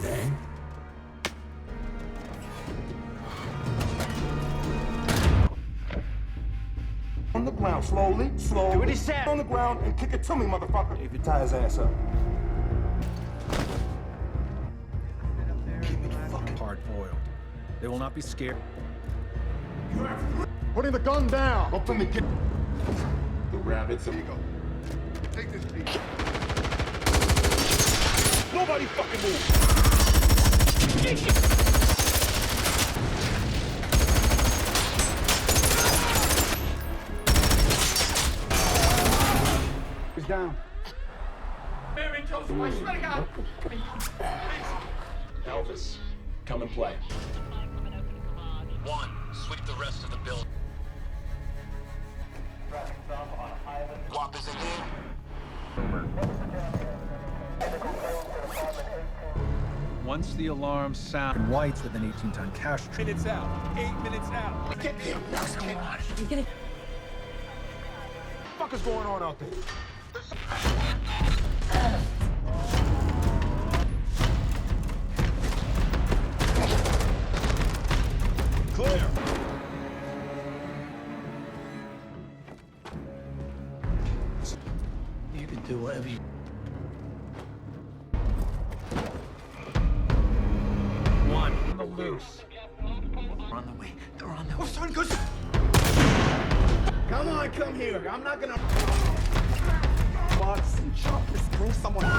Dang. On the ground, slowly. Do what he said. On the ground and kick it to me, motherfucker. If you tie his ass up. Keep it fucking hard-boiled. They will not be scared. Putting the gun down. Open the gate. The rabbits. Here you go. Take this piece. Nobody fucking move. He's down. Very close. I swear to God. Elvis, come and play. 1, sweep the rest of the building. Guap is in here. Once the alarms sound, and whites with an 18-ton cash truck. Minutes out. 8 minutes out. Get him. What's going on? What the fuck is going on out there? Clear. You can do whatever you... One. On the loose. They're on the way. They're on the way. Oh, son, go... Come on, come here. I'm not gonna... Box and chop this. Bring someone here.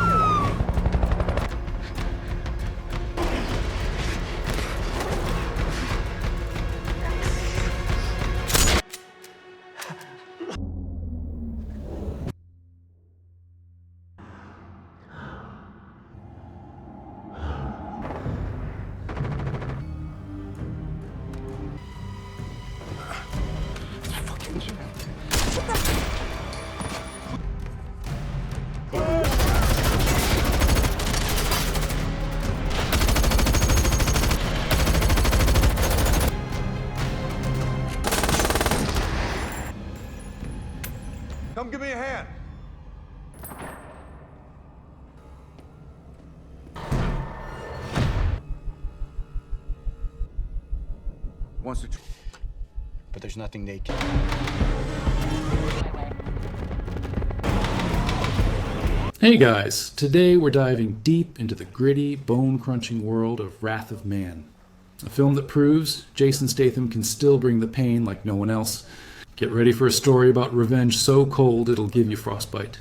Come give me a hand. Once the But there's nothing they can... Hey guys, today we're diving deep into the gritty, bone-crunching world of Wrath of Man. A film that proves Jason Statham can still bring the pain like no one else. Get ready for a story about revenge so cold it'll give you frostbite.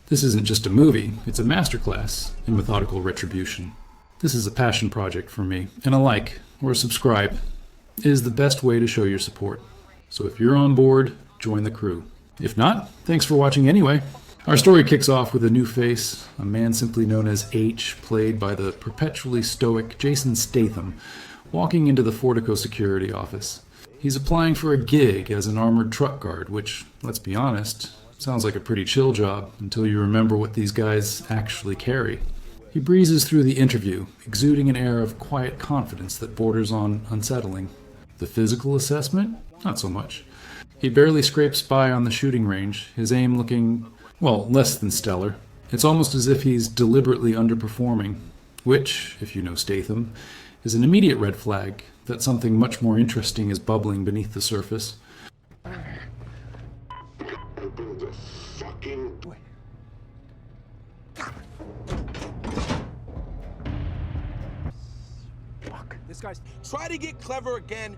This isn't just a movie, it's a masterclass in methodical retribution. This is a passion project for me, and a like, or a subscribe, is the best way to show your support. So if you're on board, join the crew. If not, thanks for watching anyway. Our story kicks off with a new face, a man simply known as H, played by the perpetually stoic Jason Statham, walking into the Fortico security office. He's applying for a gig as an armored truck guard, which, let's be honest, sounds like a pretty chill job until you remember what these guys actually carry. He breezes through the interview, exuding an air of quiet confidence that borders on unsettling. The physical assessment? Not so much. He barely scrapes by on the shooting range, his aim looking, well, less than stellar. It's almost as if he's deliberately underperforming, which, if you know Statham, is an immediate red flag that something much more interesting is bubbling beneath the surface. fuck. This guy's... Try to get clever again.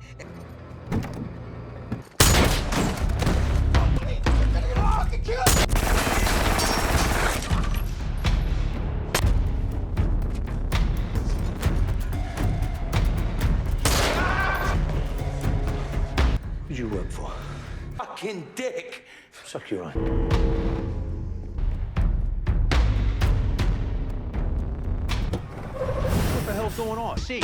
Who'd you work for? Fucking dick. Suck your eye. What the hell's going on? See.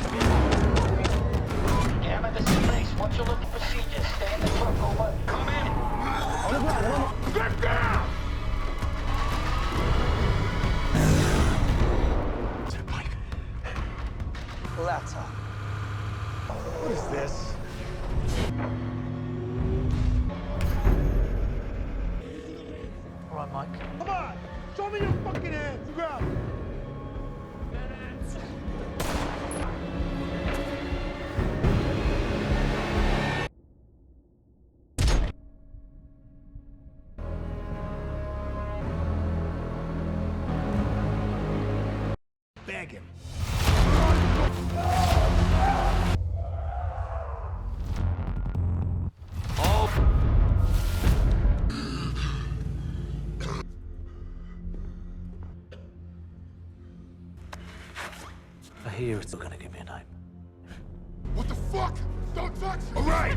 Hammer this in place. Once you look at procedures, stay in the truck or what? Come in. Get down! Laptop. What is this? All right, Mike. Come on! Show me your fucking hands! Grab! begging. I hear you're still gonna give me a name. What the fuck? Don't touch me! Alright!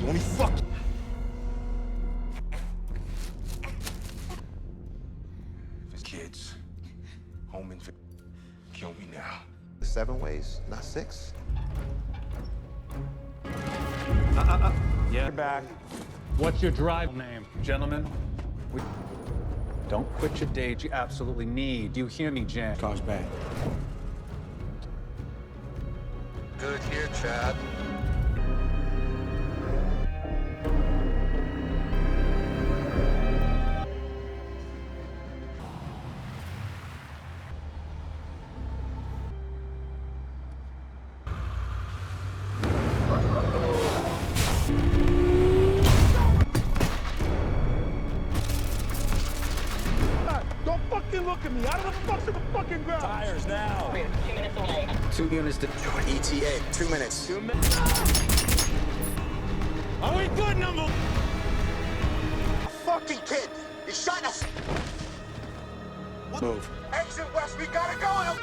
You only fuck. Kids, home invasion. Kill me now. 7 ways, not 6. Yeah. Back. What's your drive name, gentlemen? Don't quit your day. You absolutely need. Do you hear me, Jan? Car's back. Good here, Chad. Don't fucking look at me! Out of the fucking ground! Tires now. 2 minutes away. 2 units to ETA. 2 minutes. 2 minutes. Are we good, number? Fucking kid! You shot us! Move. Exit west, we gotta go!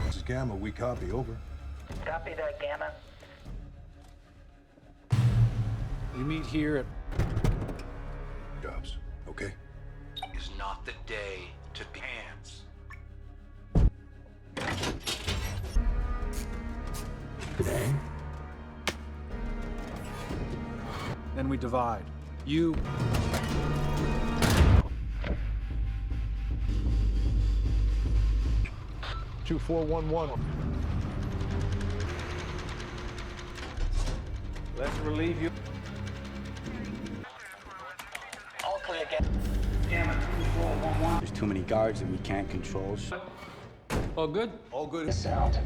This is Gamma, we copy, over. Copy that, Gamma. We meet here at... Jobs, okay? Is not the day to be hands. Then we divide. You... Two, 411. Let's relieve you. All clear, Gamma. There's too many guards that we can't control. All good? All good. Sound.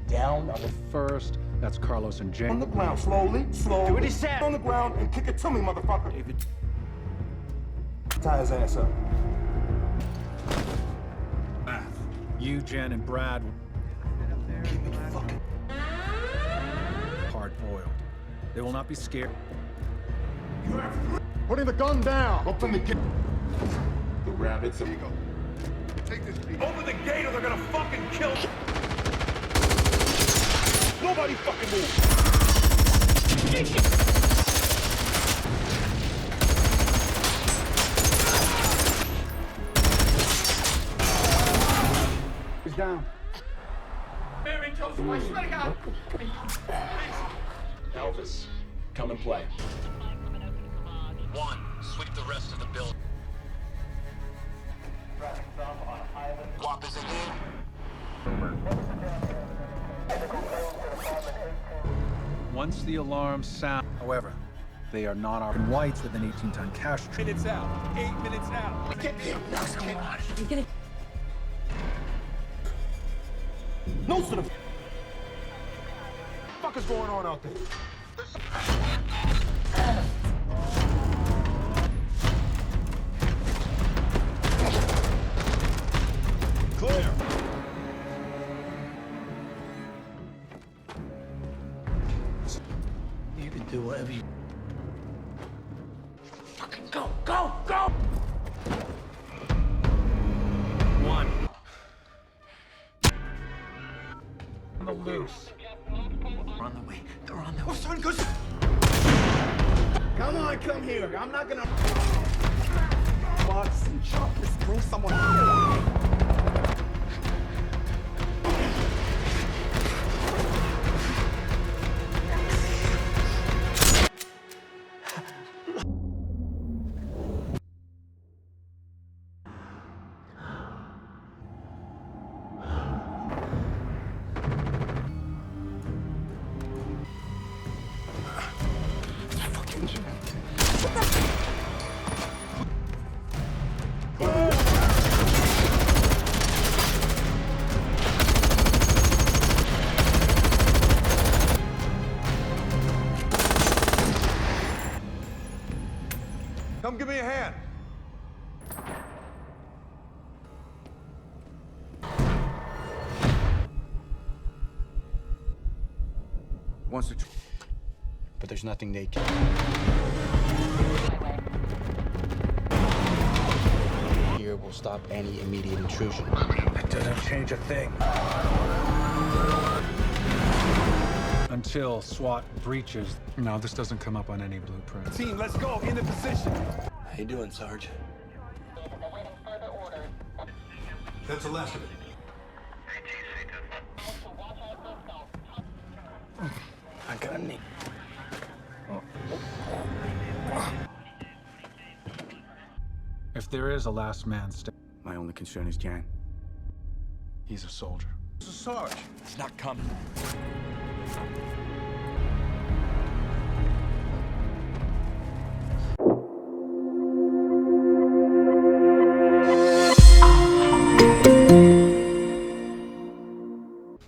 Down on the First, that's Carlos and Jane. On the ground, slowly. Do what he said. On the ground and kick it to me, motherfucker. David. Tie his ass up. You, Jen, and Brad. Hard-boiled. They will not be scared. Putting the gun down. Open the gate. The rabbits, here we go. Take this piece. Open the gate or they're gonna fucking kill you. Nobody fucking move. He's down. Elvis, come and play. 1, sweep the rest of the building. Guap is in here. Once the alarms sound, however, they are not our whites with an 18-ton cash truck. Minutes out. 8 minutes out. What's going on? You gonna... No, sir. What the fuck is going on out there? Clear. You can do whatever you... Fucking go, go, go! 1. On the loose. They're on the way. They're on the way. Son, go. Come on, come here. I'm not gonna box and chop this. Bring someone. Come give me a hand. Once the but there's nothing they can. Here will stop any immediate intrusion. That doesn't change a thing. Until SWAT breaches. No, this doesn't come up on any blueprint. Team, let's go. Into position. How you doing, Sarge? That's the last of it. I got a knee. If there is a last man standing, My only concern is Jan. he's a soldier. This is Sarge. It's not coming.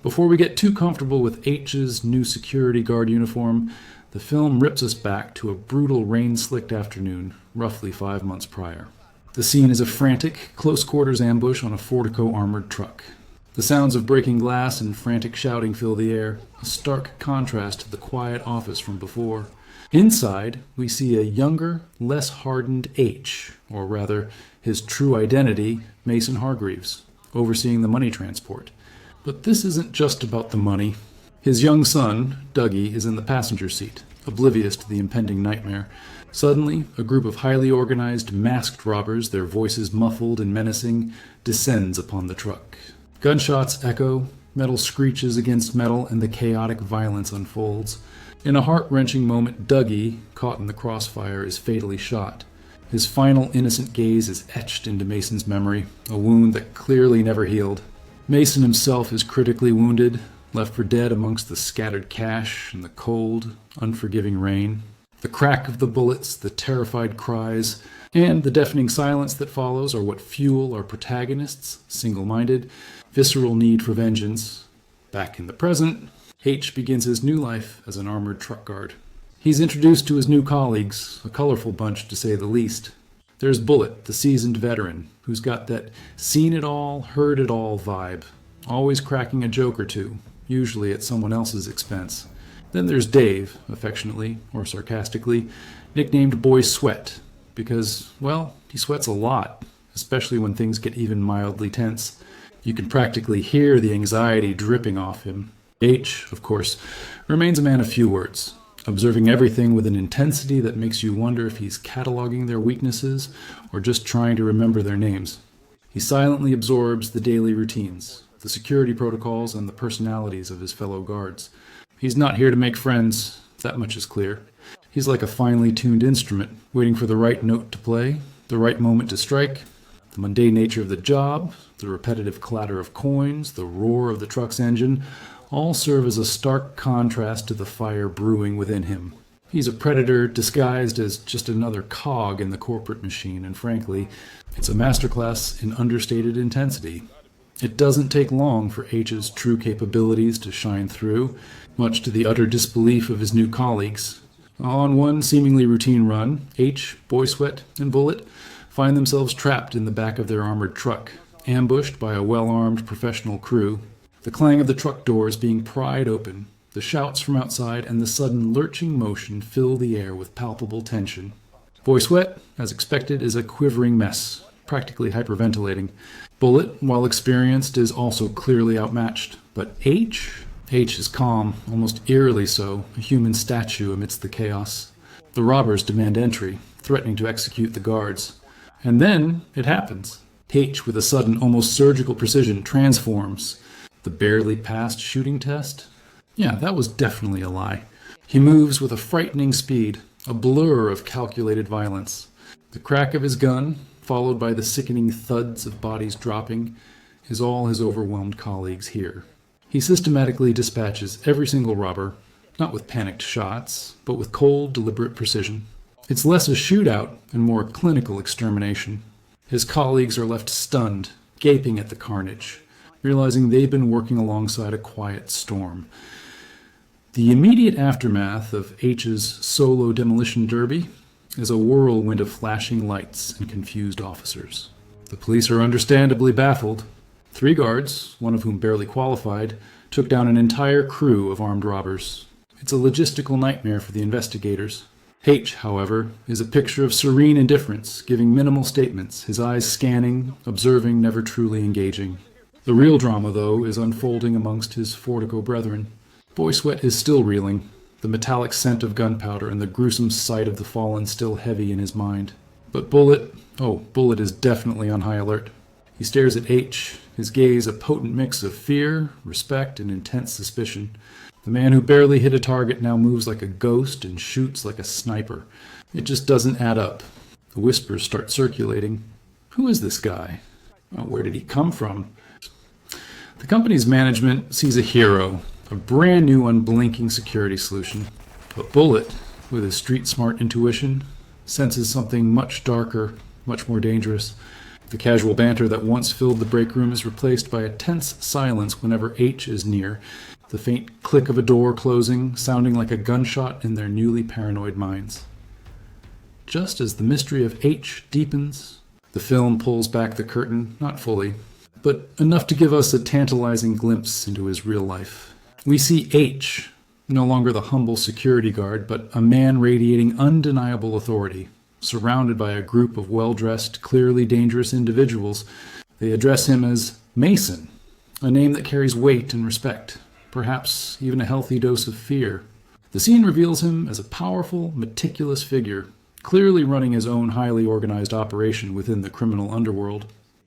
Before we get too comfortable with H's new security guard uniform, the film rips us back to a brutal rain-slicked afternoon, roughly 5 months prior. The scene is a frantic, close-quarters ambush on a Fortico-armored truck. The sounds of breaking glass and frantic shouting fill the air, a stark contrast to the quiet office from before. Inside, we see a younger, less hardened H, or rather, his true identity, Mason Hargreaves, overseeing the money transport. But this isn't just about the money. His young son, Dougie, is in the passenger seat, oblivious to the impending nightmare. Suddenly, a group of highly organized, masked robbers, their voices muffled and menacing, descends upon the truck. Gunshots echo, metal screeches against metal, and the chaotic violence unfolds. In a heart-wrenching moment, Dougie, caught in the crossfire, is fatally shot. His final innocent gaze is etched into Mason's memory, a wound that clearly never healed. Mason himself is critically wounded, left for dead amongst the scattered cash and the cold, unforgiving rain. The crack of the bullets, the terrified cries, and the deafening silence that follows are what fuel our protagonists' single-minded, visceral need for vengeance. Back in the present, H begins his new life as an armored truck guard. He's introduced to his new colleagues, a colorful bunch to say the least. There's Bullet, the seasoned veteran, who's got that seen-it-all, heard-it-all vibe, always cracking a joke or two, usually at someone else's expense. Then there's Dave, affectionately, or sarcastically, nicknamed Boy Sweat, because, well, he sweats a lot, especially when things get even mildly tense. You can practically hear the anxiety dripping off him. H, of course, remains a man of few words, observing everything with an intensity that makes you wonder if he's cataloging their weaknesses or just trying to remember their names. He silently absorbs the daily routines, the security protocols, and the personalities of his fellow guards. He's not here to make friends, that much is clear. He's like a finely tuned instrument, waiting for the right note to play, the right moment to strike. The mundane nature of the job, the repetitive clatter of coins, the roar of the truck's engine, all serve as a stark contrast to the fire brewing within him. He's a predator disguised as just another cog in the corporate machine, and frankly, it's a masterclass in understated intensity. It doesn't take long for H's true capabilities to shine through, much to the utter disbelief of his new colleagues. On one seemingly routine run, H, Boy Sweat, and Bullet find themselves trapped in the back of their armored truck, ambushed by a well-armed professional crew. The clang of the truck doors being pried open, the shouts from outside, and the sudden lurching motion fill the air with palpable tension. Boy Sweat, as expected, is a quivering mess, practically hyperventilating. Bullet, while experienced, is also clearly outmatched. But H is calm, almost eerily so, a human statue amidst the chaos. The robbers demand entry, threatening to execute the guards. And then it happens. H, with a sudden, almost surgical precision, transforms. The barely passed shooting test? Yeah, that was definitely a lie. He moves with a frightening speed, a blur of calculated violence. The crack of his gun, followed by the sickening thuds of bodies dropping, is all his overwhelmed colleagues hear. He systematically dispatches every single robber, not with panicked shots, but with cold, deliberate precision. It's less a shootout and more a clinical extermination. His colleagues are left stunned, gaping at the carnage, realizing they've been working alongside a quiet storm. The immediate aftermath of H's solo demolition derby is a whirlwind of flashing lights and confused officers. The police are understandably baffled. 3 guards, one of whom barely qualified, took down an entire crew of armed robbers. It's a logistical nightmare for the investigators. H, however, is a picture of serene indifference, giving minimal statements, his eyes scanning, observing, never truly engaging. The real drama, though, is unfolding amongst his Fortico brethren. Boy Sweat is still reeling, the metallic scent of gunpowder and the gruesome sight of the fallen still heavy in his mind. But Bullet is definitely on high alert. He stares at H, his gaze a potent mix of fear, respect, and intense suspicion. The man who barely hit a target now moves like a ghost and shoots like a sniper. It just doesn't add up. The whispers start circulating. Who is this guy? Where did he come from? The company's management sees a hero, a brand new unblinking security solution. But Bullet, with his street-smart intuition, senses something much darker, much more dangerous. The casual banter that once filled the break room is replaced by a tense silence whenever H is near, the faint click of a door closing sounding like a gunshot in their newly paranoid minds. Just as the mystery of H deepens, the film pulls back the curtain, not fully, but enough to give us a tantalizing glimpse into his real life. We see H, no longer the humble security guard, but a man radiating undeniable authority, surrounded by a group of well-dressed, clearly dangerous individuals. They address him as Mason, a name that carries weight and respect, perhaps even a healthy dose of fear. The scene reveals him as a powerful, meticulous figure, clearly running his own highly organized operation within the criminal underworld.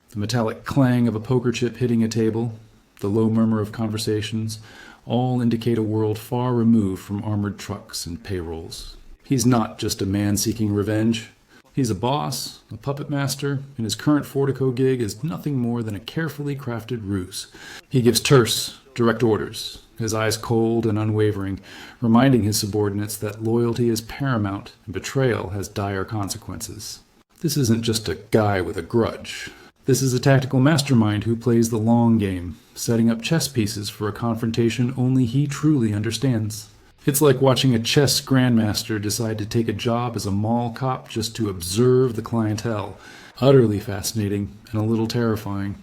The metallic clang of a poker chip hitting a table, the low murmur of conversations, all indicate a world far removed from armored trucks and payrolls. He's not just a man seeking revenge. He's a boss, a puppet master, and his current Fortico gig is nothing more than a carefully crafted ruse. He gives terse, direct orders, his eyes cold and unwavering, reminding his subordinates that loyalty is paramount and betrayal has dire consequences. This isn't just a guy with a grudge. This is a tactical mastermind who plays the long game, setting up chess pieces for a confrontation only he truly understands. It's like watching a chess grandmaster decide to take a job as a mall cop just to observe the clientele. Utterly fascinating and a little terrifying.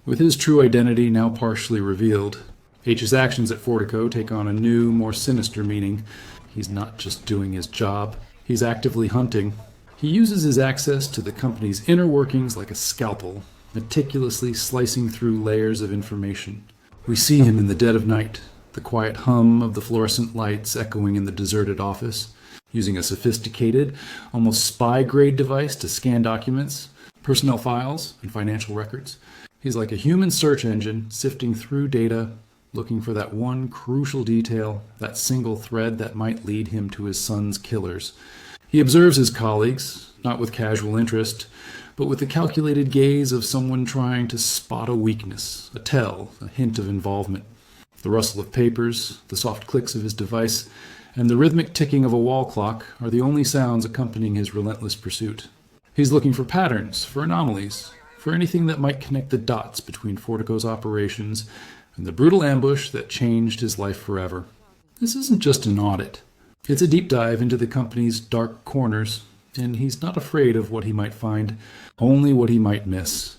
With his true identity now partially revealed, H's actions at Fortico take on a new, more sinister meaning. He's not just doing his job, he's actively hunting. He uses his access to the company's inner workings like a scalpel, meticulously slicing through layers of information. We see him in the dead of night, the quiet hum of the fluorescent lights echoing in the deserted office, using a sophisticated, almost spy-grade device to scan documents, personnel files, and financial records. He's like a human search engine, sifting through data, looking for that one crucial detail, that single thread that might lead him to his son's killers. He observes his colleagues, not with casual interest, but with the calculated gaze of someone trying to spot a weakness, a tell, a hint of involvement. The rustle of papers, the soft clicks of his device, and the rhythmic ticking of a wall clock are the only sounds accompanying his relentless pursuit. He's looking for patterns, for anomalies, for anything that might connect the dots between Fortico's operations and the brutal ambush that changed his life forever. This isn't just an audit. It's a deep dive into the company's dark corners, and he's not afraid of what he might find, only what he might miss.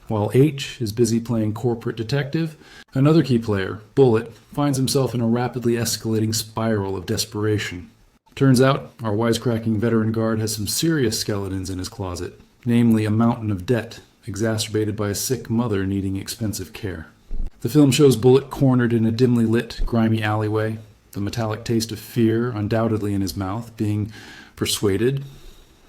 While H is busy playing corporate detective, another key player, Bullet, finds himself in a rapidly escalating spiral of desperation. Turns out, our wisecracking veteran guard has some serious skeletons in his closet, namely a mountain of debt, exacerbated by a sick mother needing expensive care. The film shows Bullet cornered in a dimly lit, grimy alleyway, the metallic taste of fear undoubtedly in his mouth, being persuaded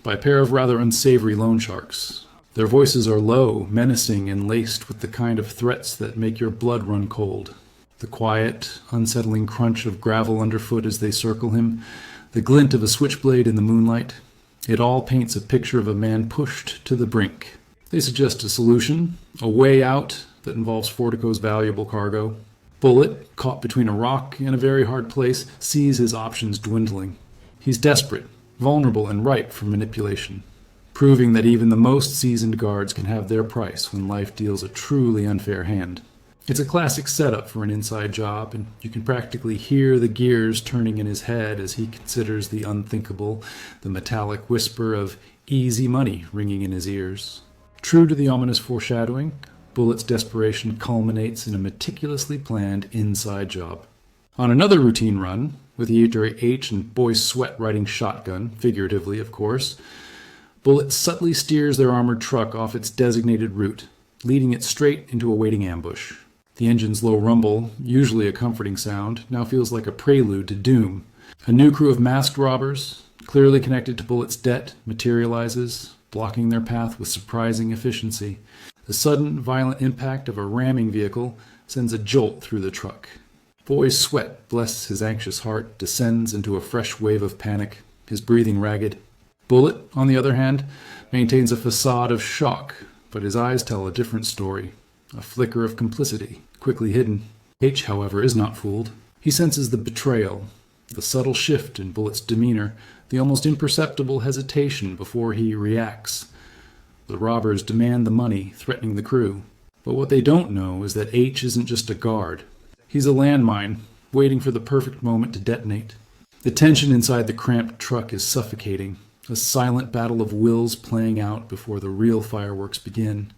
by a pair of rather unsavory loan sharks. Their voices are low, menacing, and laced with the kind of threats that make your blood run cold. The quiet, unsettling crunch of gravel underfoot as they circle him, the glint of a switchblade in the moonlight, it all paints a picture of a man pushed to the brink. They suggest a solution, a way out that involves Fortico's valuable cargo. Bullet, caught between a rock and a very hard place, sees his options dwindling. He's desperate, vulnerable, and ripe for manipulation, proving that even the most seasoned guards can have their price when life deals a truly unfair hand. It's a classic setup for an inside job, and you can practically hear the gears turning in his head as he considers the unthinkable, the metallic whisper of easy money ringing in his ears. True to the ominous foreshadowing, Bullett's desperation culminates in a meticulously planned inside job. On another routine run, with H and Boy Sweat riding shotgun, figuratively of course, Bullet subtly steers their armored truck off its designated route, leading it straight into a waiting ambush. The engine's low rumble, usually a comforting sound, now feels like a prelude to doom. A new crew of masked robbers, clearly connected to Bullet's debt, materializes, blocking their path with surprising efficiency. The sudden, violent impact of a ramming vehicle sends a jolt through the truck. Boy Sweat, bless his anxious heart, descends into a fresh wave of panic, his breathing ragged. Bullet, on the other hand, maintains a facade of shock, but his eyes tell a different story, a flicker of complicity, quickly hidden. H, however, is not fooled. He senses the betrayal, the subtle shift in Bullet's demeanor, the almost imperceptible hesitation before he reacts. The robbers demand the money, threatening the crew. But what they don't know is that H isn't just a guard. He's a landmine, waiting for the perfect moment to detonate. The tension inside the cramped truck is suffocating, a silent battle of wills playing out before the real fireworks begin.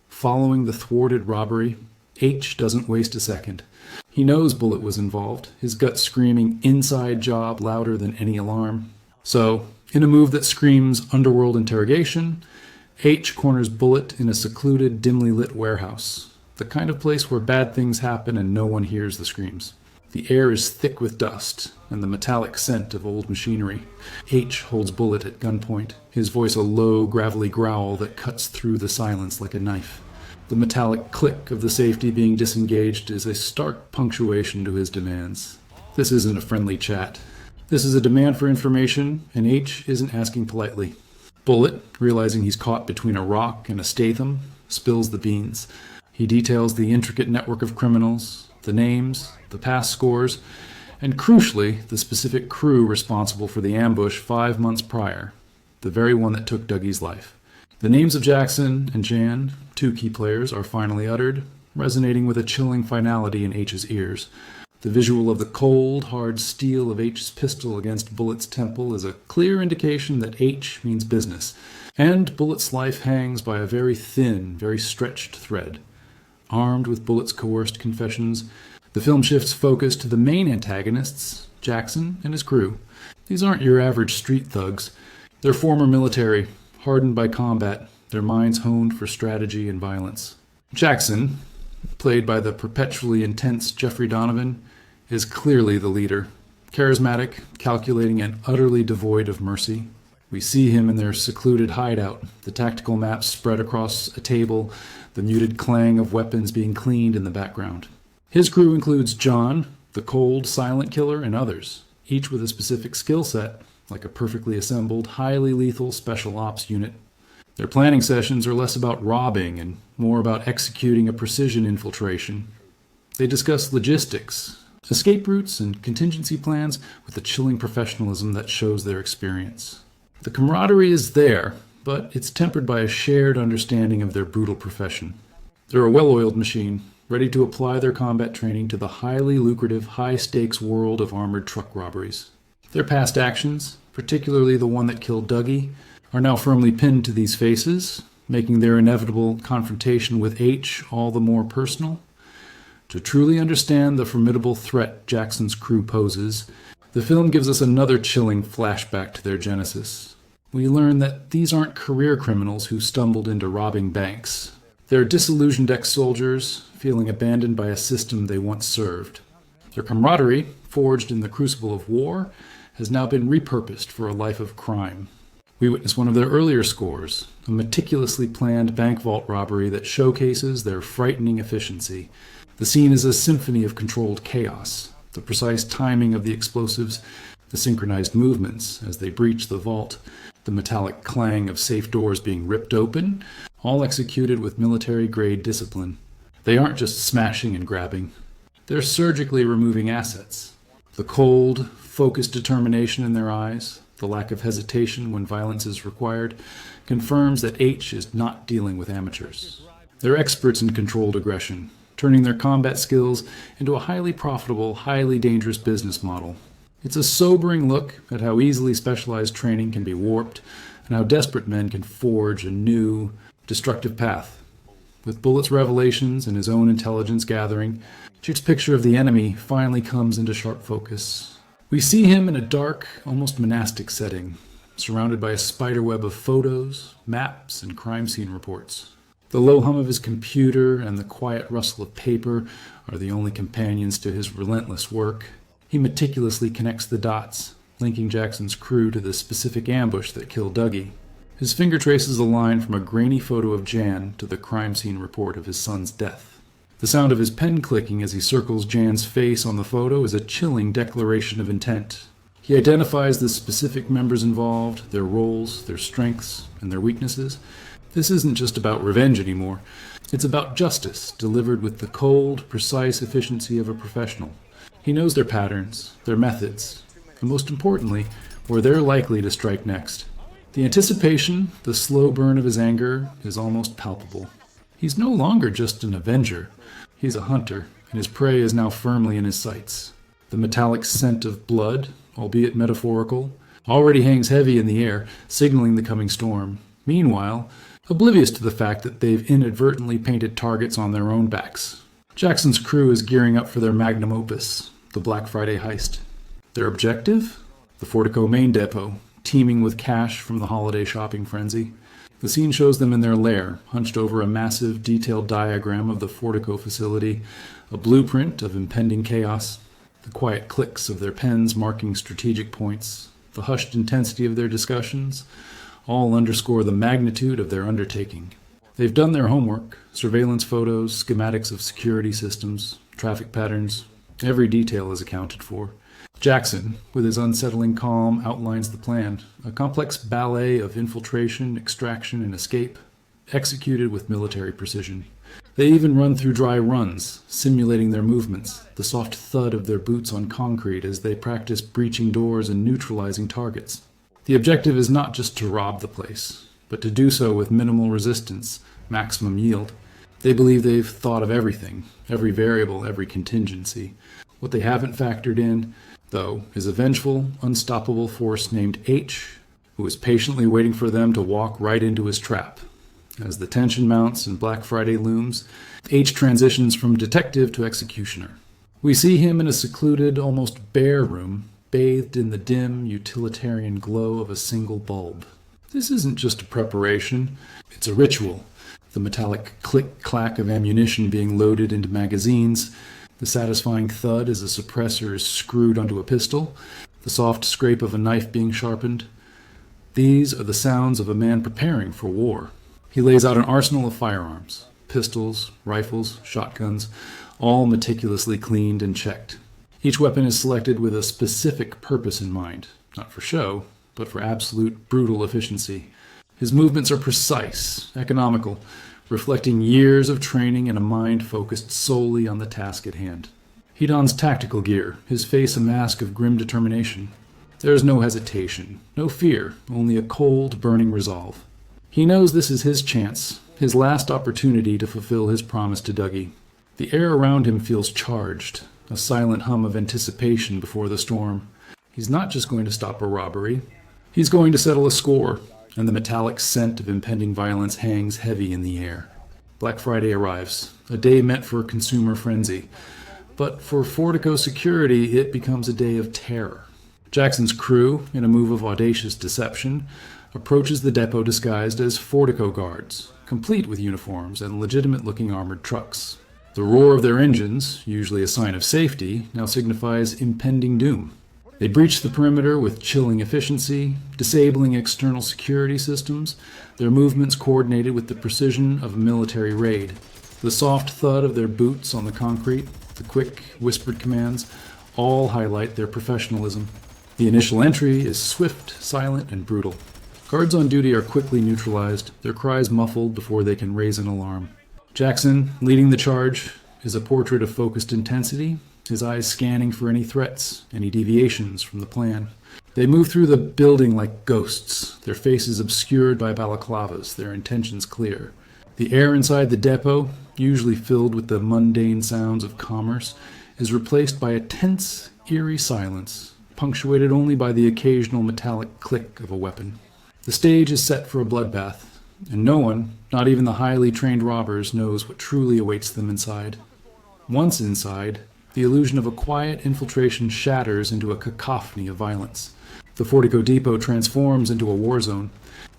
Following the thwarted robbery, H doesn't waste a second. He knows Bullet was involved, his gut screaming inside job louder than any alarm. So, in a move that screams underworld interrogation, H corners Bullet in a secluded, dimly lit warehouse, the kind of place where bad things happen and no one hears the screams. The air is thick with dust and the metallic scent of old machinery. H holds Bullet at gunpoint, his voice a low, gravelly growl that cuts through the silence like a knife. The metallic click of the safety being disengaged is a stark punctuation to his demands. This isn't a friendly chat. This is a demand for information, and H isn't asking politely. Bullet, realizing he's caught between a rock and a Statham, spills the beans. He details the intricate network of criminals, the names, the past scores, and crucially, the specific crew responsible for the ambush 5 months prior, the very one that took Dougie's life. The names of Jackson and Jan, 2 key players, are finally uttered, resonating with a chilling finality in H's ears. The visual of the cold, hard steel of H's pistol against Bullet's temple is a clear indication that H means business, and Bullet's life hangs by a very thin, very stretched thread. Armed with Bullet's coerced confessions, the film shifts focus to the main antagonists, Jackson and his crew. These aren't your average street thugs. They're former military, hardened by combat, their minds honed for strategy and violence. Jackson, played by the perpetually intense Jeffrey Donovan, is clearly the leader. Charismatic, calculating, and utterly devoid of mercy. We see him in their secluded hideout, the tactical maps spread across a table, the muted clang of weapons being cleaned in the background. His crew includes John, the cold, silent killer, and others, each with a specific skill set, like a perfectly assembled, highly lethal special ops unit. Their planning sessions are less about robbing and more about executing a precision infiltration. They discuss logistics, escape routes, and contingency plans with the chilling professionalism that shows their experience. The camaraderie is there, but it's tempered by a shared understanding of their brutal profession. They're a well-oiled machine, ready to apply their combat training to the highly lucrative, high-stakes world of armored truck robberies. Their past actions, particularly the one that killed Dougie, are now firmly pinned to these faces, making their inevitable confrontation with H all the more personal. To truly understand the formidable threat Jackson's crew poses, the film gives us another chilling flashback to their genesis. We learn that these aren't career criminals who stumbled into robbing banks. They're disillusioned ex-soldiers, feeling abandoned by a system they once served. Their camaraderie, forged in the crucible of war, has now been repurposed for a life of crime. We witness one of their earlier scores, a meticulously planned bank vault robbery that showcases their frightening efficiency. The scene is a symphony of controlled chaos, the precise timing of the explosives, the synchronized movements as they breach the vault, the metallic clang of safe doors being ripped open, all executed with military-grade discipline. They aren't just smashing and grabbing. They're surgically removing assets. The cold, focused determination in their eyes, the lack of hesitation when violence is required, confirms that H is not dealing with amateurs. They're experts in controlled aggression, turning their combat skills into a highly profitable, highly dangerous business model. It's a sobering look at how easily specialized training can be warped and how desperate men can forge a new, destructive path. With Bullett's revelations and his own intelligence gathering, Chick's picture of the enemy finally comes into sharp focus. We see him in a dark, almost monastic setting, surrounded by a spiderweb of photos, maps, and crime scene reports. The low hum of his computer and the quiet rustle of paper are the only companions to his relentless work. He meticulously connects the dots, linking Jackson's crew to the specific ambush that killed Dougie. His finger traces a line from a grainy photo of Jan to the crime scene report of his son's death. The sound of his pen clicking as he circles Jan's face on the photo is a chilling declaration of intent. He identifies the specific members involved, their roles, their strengths, and their weaknesses. This isn't just about revenge anymore. It's about justice, delivered with the cold, precise efficiency of a professional. He knows their patterns, their methods, and most importantly, where they're likely to strike next. The anticipation, the slow burn of his anger, is almost palpable. He's no longer just an avenger. He's a hunter, and his prey is now firmly in his sights. The metallic scent of blood, albeit metaphorical, already hangs heavy in the air, signaling the coming storm. Meanwhile, oblivious to the fact that they've inadvertently painted targets on their own backs. Jackson's crew is gearing up for their magnum opus, the Black Friday heist. Their objective? The Fortico main depot, teeming with cash from the holiday shopping frenzy. The scene shows them in their lair, hunched over a massive, detailed diagram of the Fortico facility, a blueprint of impending chaos. The quiet clicks of their pens marking strategic points, the hushed intensity of their discussions, all underscore the magnitude of their undertaking. They've done their homework, surveillance photos, schematics of security systems, traffic patterns. Every detail is accounted for. Jackson, with his unsettling calm, outlines the plan, a complex ballet of infiltration, extraction, and escape, executed with military precision. They even run through dry runs, simulating their movements, the soft thud of their boots on concrete as they practice breaching doors and neutralizing targets. The objective is not just to rob the place, but to do so with minimal resistance, maximum yield. They believe they've thought of everything, every variable, every contingency. What they haven't factored in, though, is a vengeful, unstoppable force named H, who is patiently waiting for them to walk right into his trap. As the tension mounts and Black Friday looms, H transitions from detective to executioner. We see him in a secluded, almost bare room, bathed in the dim, utilitarian glow of a single bulb. This isn't just a preparation, it's a ritual. The metallic click-clack of ammunition being loaded into magazines, the satisfying thud as a suppressor is screwed onto a pistol, the soft scrape of a knife being sharpened. These are the sounds of a man preparing for war. He lays out an arsenal of firearms, pistols, rifles, shotguns, all meticulously cleaned and checked. Each weapon is selected with a specific purpose in mind, not for show, but for absolute brutal efficiency. His movements are precise, economical, reflecting years of training and a mind focused solely on the task at hand. He dons tactical gear, his face a mask of grim determination. There is no hesitation, no fear, only a cold, burning resolve. He knows this is his chance, his last opportunity to fulfill his promise to Dougie. The air around him feels charged, a silent hum of anticipation before the storm. He's not just going to stop a robbery, he's going to settle a score, and the metallic scent of impending violence hangs heavy in the air. Black Friday arrives, a day meant for consumer frenzy. But for Fortico security, it becomes a day of terror. Jackson's crew, in a move of audacious deception, approaches the depot disguised as Fortico guards, complete with uniforms and legitimate-looking armored trucks. The roar of their engines, usually a sign of safety, now signifies impending doom. They breach the perimeter with chilling efficiency, disabling external security systems, their movements coordinated with the precision of a military raid. The soft thud of their boots on the concrete, the quick, whispered commands, all highlight their professionalism. The initial entry is swift, silent, and brutal. Guards on duty are quickly neutralized, their cries muffled before they can raise an alarm. Jackson, leading the charge, is a portrait of focused intensity, his eyes scanning for any threats, any deviations from the plan. They move through the building like ghosts, their faces obscured by balaclavas, their intentions clear. The air inside the depot, usually filled with the mundane sounds of commerce, is replaced by a tense, eerie silence, punctuated only by the occasional metallic click of a weapon. The stage is set for a bloodbath, and no one, not even the highly trained robbers, knows what truly awaits them inside. Once inside, the illusion of a quiet infiltration shatters into a cacophony of violence. The Fortico Depot transforms into a war zone.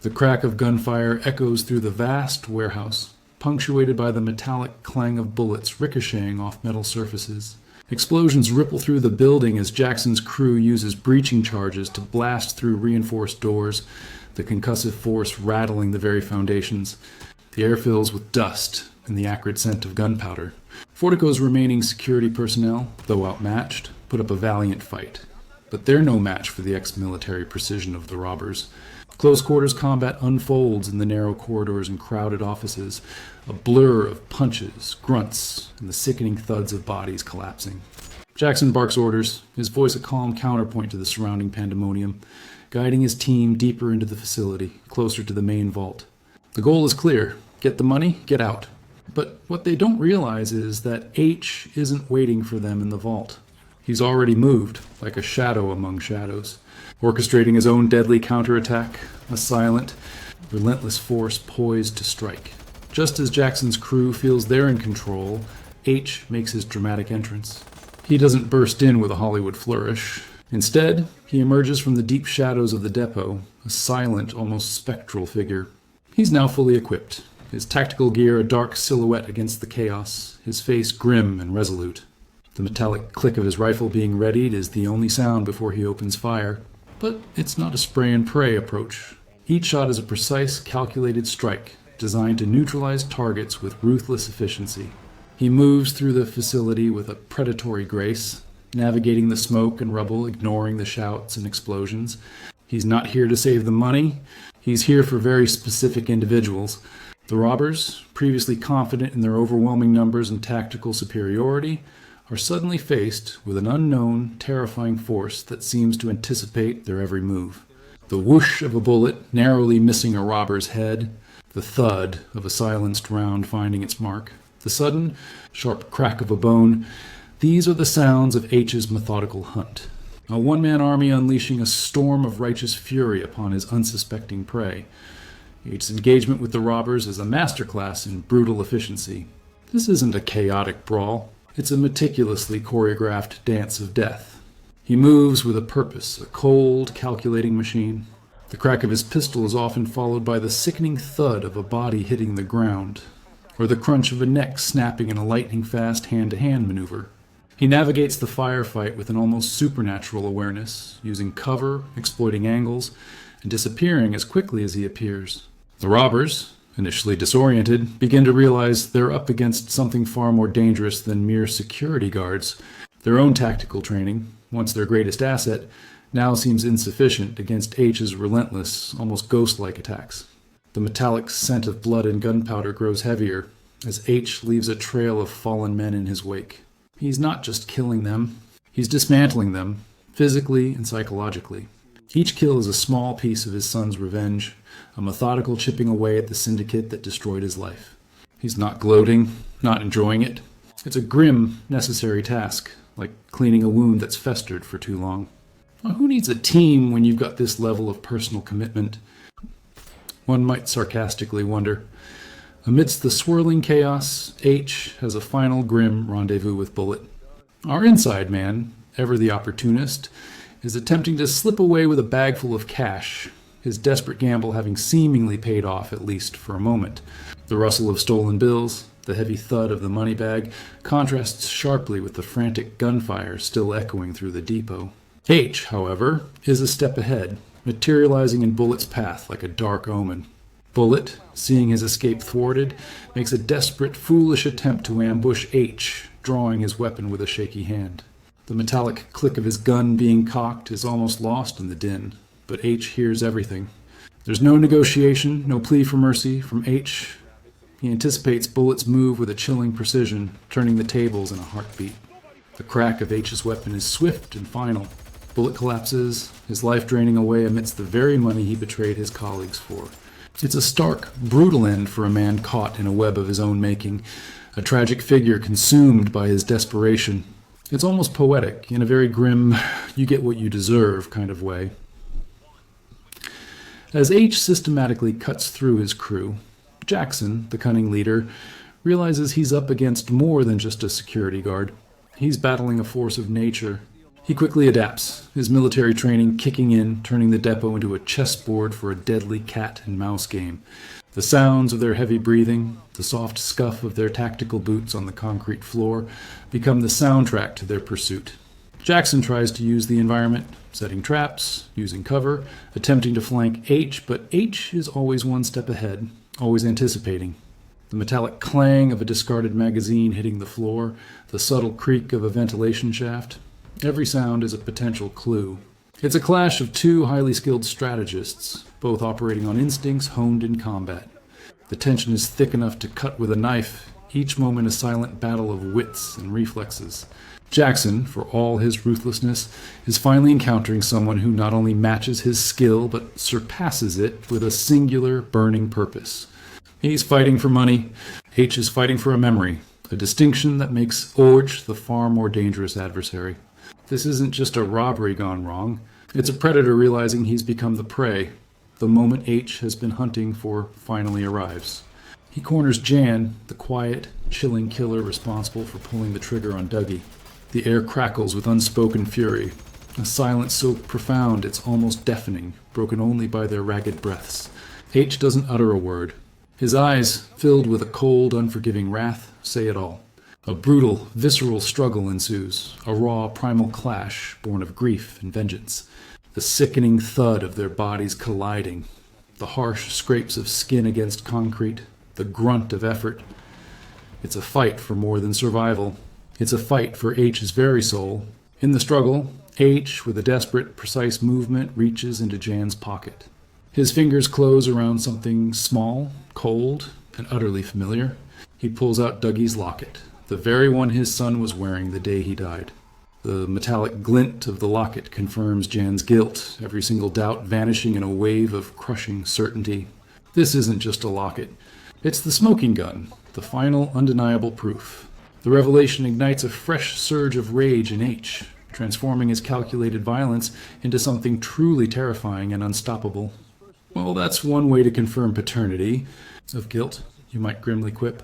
The crack of gunfire echoes through the vast warehouse, punctuated by the metallic clang of bullets ricocheting off metal surfaces. Explosions ripple through the building as Jackson's crew uses breaching charges to blast through reinforced doors, the concussive force rattling the very foundations. The air fills with dust and the acrid scent of gunpowder. Fortico's remaining security personnel, though outmatched, put up a valiant fight. But they're no match for the ex-military precision of the robbers. Close-quarters combat unfolds in the narrow corridors and crowded offices, a blur of punches, grunts, and the sickening thuds of bodies collapsing. Jackson barks orders, his voice a calm counterpoint to the surrounding pandemonium, guiding his team deeper into the facility, closer to the main vault. The goal is clear: get the money, get out. But what they don't realize is that H isn't waiting for them in the vault. He's already moved, like a shadow among shadows, orchestrating his own deadly counterattack, a silent, relentless force poised to strike. Just as Jackson's crew feels they're in control, H makes his dramatic entrance. He doesn't burst in with a Hollywood flourish. Instead, he emerges from the deep shadows of the depot, a silent, almost spectral figure. He's now fully equipped, his tactical gear a dark silhouette against the chaos, his face grim and resolute. The metallic click of his rifle being readied is the only sound before he opens fire. But it's not a spray-and-pray approach. Each shot is a precise, calculated strike, designed to neutralize targets with ruthless efficiency. He moves through the facility with a predatory grace, navigating the smoke and rubble, ignoring the shouts and explosions. He's not here to save the money. He's here for very specific individuals. The robbers, previously confident in their overwhelming numbers and tactical superiority, are suddenly faced with an unknown, terrifying force that seems to anticipate their every move. The whoosh of a bullet narrowly missing a robber's head, the thud of a silenced round finding its mark, the sudden, sharp crack of a bone. These are the sounds of H's methodical hunt. A one-man army unleashing a storm of righteous fury upon his unsuspecting prey. H's engagement with the robbers is a masterclass in brutal efficiency. This isn't a chaotic brawl. It's a meticulously choreographed dance of death. He moves with a purpose, a cold, calculating machine. The crack of his pistol is often followed by the sickening thud of a body hitting the ground, or the crunch of a neck snapping in a lightning-fast hand-to-hand maneuver. He navigates the firefight with an almost supernatural awareness, using cover, exploiting angles, and disappearing as quickly as he appears. The robbers, initially disoriented, begin to realize they're up against something far more dangerous than mere security guards. Their own tactical training, once their greatest asset, now seems insufficient against H's relentless, almost ghost-like attacks. The metallic scent of blood and gunpowder grows heavier as H leaves a trail of fallen men in his wake. He's not just killing them, he's dismantling them, physically and psychologically. Each kill is a small piece of his son's revenge, a methodical chipping away at the syndicate that destroyed his life. He's not gloating, not enjoying it. It's a grim, necessary task, like cleaning a wound that's festered for too long. Well, who needs a team when you've got this level of personal commitment? One might sarcastically wonder. Amidst the swirling chaos, H has a final grim rendezvous with Bullet. Our inside man, ever the opportunist, is attempting to slip away with a bag full of cash, his desperate gamble having seemingly paid off at least for a moment. The rustle of stolen bills, the heavy thud of the money bag, contrasts sharply with the frantic gunfire still echoing through the depot. H, however, is a step ahead, materializing in Bullet's path like a dark omen. Bullet, seeing his escape thwarted, makes a desperate, foolish attempt to ambush H, drawing his weapon with a shaky hand. The metallic click of his gun being cocked is almost lost in the din, but H hears everything. There's no negotiation, no plea for mercy from H. He anticipates Bullet's move with a chilling precision, turning the tables in a heartbeat. The crack of H's weapon is swift and final. Bullet collapses, his life draining away amidst the very money he betrayed his colleagues for. It's a stark, brutal end for a man caught in a web of his own making, a tragic figure consumed by his desperation. It's almost poetic, in a very grim, you get what you deserve kind of way. As H systematically cuts through his crew, Jackson, the cunning leader, realizes he's up against more than just a security guard. He's battling a force of nature. He quickly adapts, his military training kicking in, turning the depot into a chessboard for a deadly cat and mouse game. The sounds of their heavy breathing, the soft scuff of their tactical boots on the concrete floor, become the soundtrack to their pursuit. Jackson tries to use the environment, setting traps, using cover, attempting to flank H, but H is always one step ahead, always anticipating. The metallic clang of a discarded magazine hitting the floor, the subtle creak of a ventilation shaft. Every sound is a potential clue. It's a clash of two highly skilled strategists, both operating on instincts honed in combat. The tension is thick enough to cut with a knife, each moment a silent battle of wits and reflexes. Jackson, for all his ruthlessness, is finally encountering someone who not only matches his skill, but surpasses it with a singular, burning purpose. He's fighting for money. H is fighting for a memory, a distinction that makes Orge the far more dangerous adversary. This isn't just a robbery gone wrong. It's a predator realizing he's become the prey. The moment H has been hunting for finally arrives. He corners Jan, the quiet, chilling killer responsible for pulling the trigger on Dougie. The air crackles with unspoken fury, a silence so profound it's almost deafening, broken only by their ragged breaths. H doesn't utter a word. His eyes, filled with a cold, unforgiving wrath, say it all. A brutal, visceral struggle ensues, a raw, primal clash born of grief and vengeance. The sickening thud of their bodies colliding, the harsh scrapes of skin against concrete, the grunt of effort. It's a fight for more than survival. It's a fight for H's very soul. In the struggle, H, with a desperate, precise movement, reaches into Jan's pocket. His fingers close around something small, cold, and utterly familiar. He pulls out Dougie's locket, the very one his son was wearing the day he died. The metallic glint of the locket confirms Jan's guilt, every single doubt vanishing in a wave of crushing certainty. This isn't just a locket. It's the smoking gun, the final undeniable proof. The revelation ignites a fresh surge of rage in H, transforming his calculated violence into something truly terrifying and unstoppable. Well, that's one way to confirm paternity of guilt, you might grimly quip.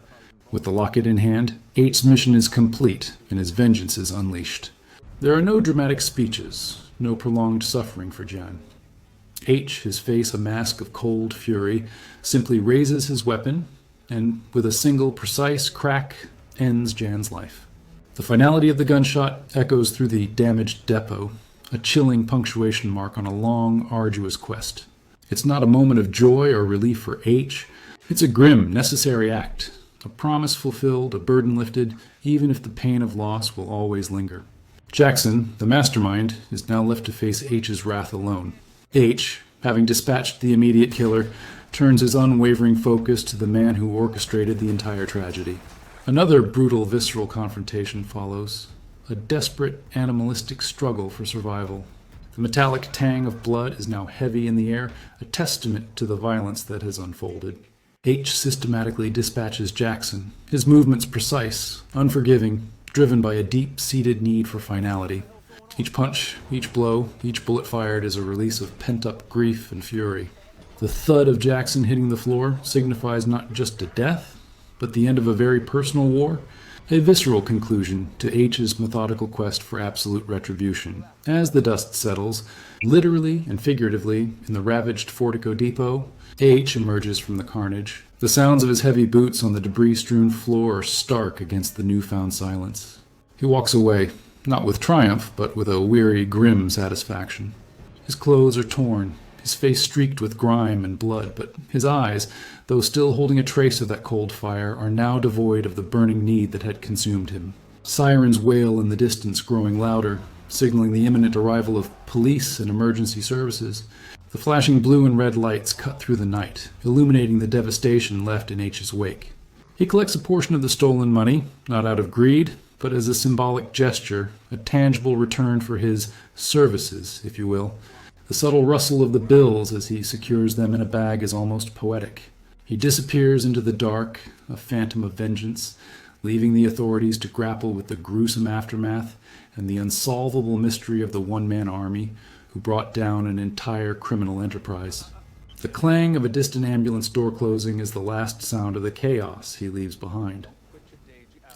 With the locket in hand, H's mission is complete, and his vengeance is unleashed. There are no dramatic speeches, no prolonged suffering for Jan. H, his face a mask of cold fury, simply raises his weapon, and with a single precise crack, ends Jan's life. The finality of the gunshot echoes through the damaged depot, a chilling punctuation mark on a long, arduous quest. It's not a moment of joy or relief for H. It's a grim, necessary act, a promise fulfilled, a burden lifted, even if the pain of loss will always linger. Jackson, the mastermind, is now left to face H's wrath alone. H, having dispatched the immediate killer, turns his unwavering focus to the man who orchestrated the entire tragedy. Another brutal, visceral confrontation follows, a desperate, animalistic struggle for survival. The metallic tang of blood is now heavy in the air, a testament to the violence that has unfolded. H systematically dispatches Jackson, his movements precise, unforgiving, driven by a deep-seated need for finality. Each punch, each blow, each bullet fired is a release of pent-up grief and fury. The thud of Jackson hitting the floor signifies not just a death, but the end of a very personal war, a visceral conclusion to H's methodical quest for absolute retribution. As the dust settles, literally and figuratively, in the ravaged Fortico depot, H emerges from the carnage. The sounds of his heavy boots on the debris-strewn floor are stark against the newfound silence. He walks away, not with triumph, but with a weary, grim satisfaction. His clothes are torn, his face streaked with grime and blood, but his eyes, though still holding a trace of that cold fire, are now devoid of the burning need that had consumed him. Sirens wail in the distance, growing louder, signaling the imminent arrival of police and emergency services. The flashing blue and red lights cut through the night, illuminating the devastation left in H's wake. He collects a portion of the stolen money, not out of greed, but as a symbolic gesture, a tangible return for his services, if you will. The subtle rustle of the bills as he secures them in a bag is almost poetic. He disappears into the dark, a phantom of vengeance, leaving the authorities to grapple with the gruesome aftermath and the unsolvable mystery of the one-man army who brought down an entire criminal enterprise. The clang of a distant ambulance door closing is the last sound of the chaos he leaves behind.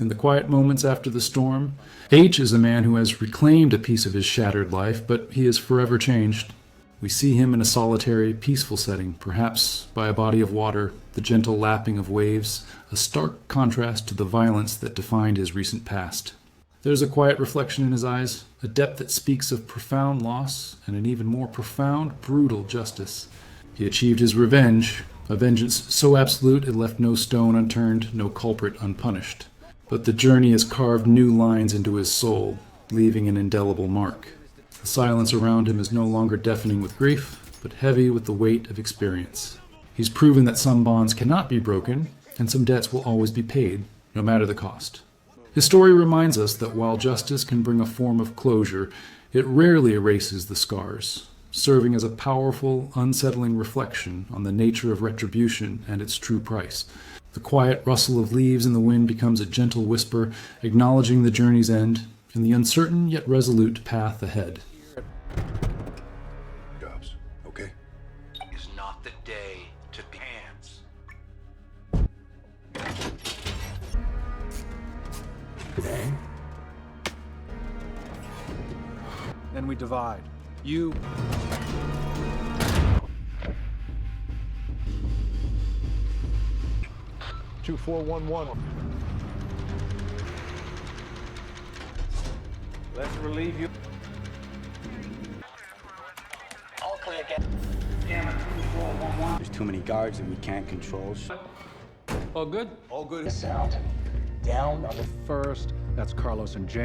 In the quiet moments after the storm, H is a man who has reclaimed a piece of his shattered life, but he is forever changed. We see him in a solitary, peaceful setting, perhaps by a body of water, the gentle lapping of waves, a stark contrast to the violence that defined his recent past. There's a quiet reflection in his eyes, a depth that speaks of profound loss and an even more profound, brutal justice. He achieved his revenge, a vengeance so absolute it left no stone unturned, no culprit unpunished. But the journey has carved new lines into his soul, leaving an indelible mark. The silence around him is no longer deafening with grief, but heavy with the weight of experience. He's proven that some bonds cannot be broken, and some debts will always be paid, no matter the cost. His story reminds us that while justice can bring a form of closure, it rarely erases the scars, serving as a powerful, unsettling reflection on the nature of retribution and its true price. The quiet rustle of leaves in the wind becomes a gentle whisper, acknowledging the journey's end and the uncertain yet resolute path ahead. Jobs, okay? Is not the day to be hands. Then we divide. You... Two, 411. Let's relieve you. All clear again. There's too many guards that we can't control. All good? All good. Sound. Down on the First, that's Carlos and James.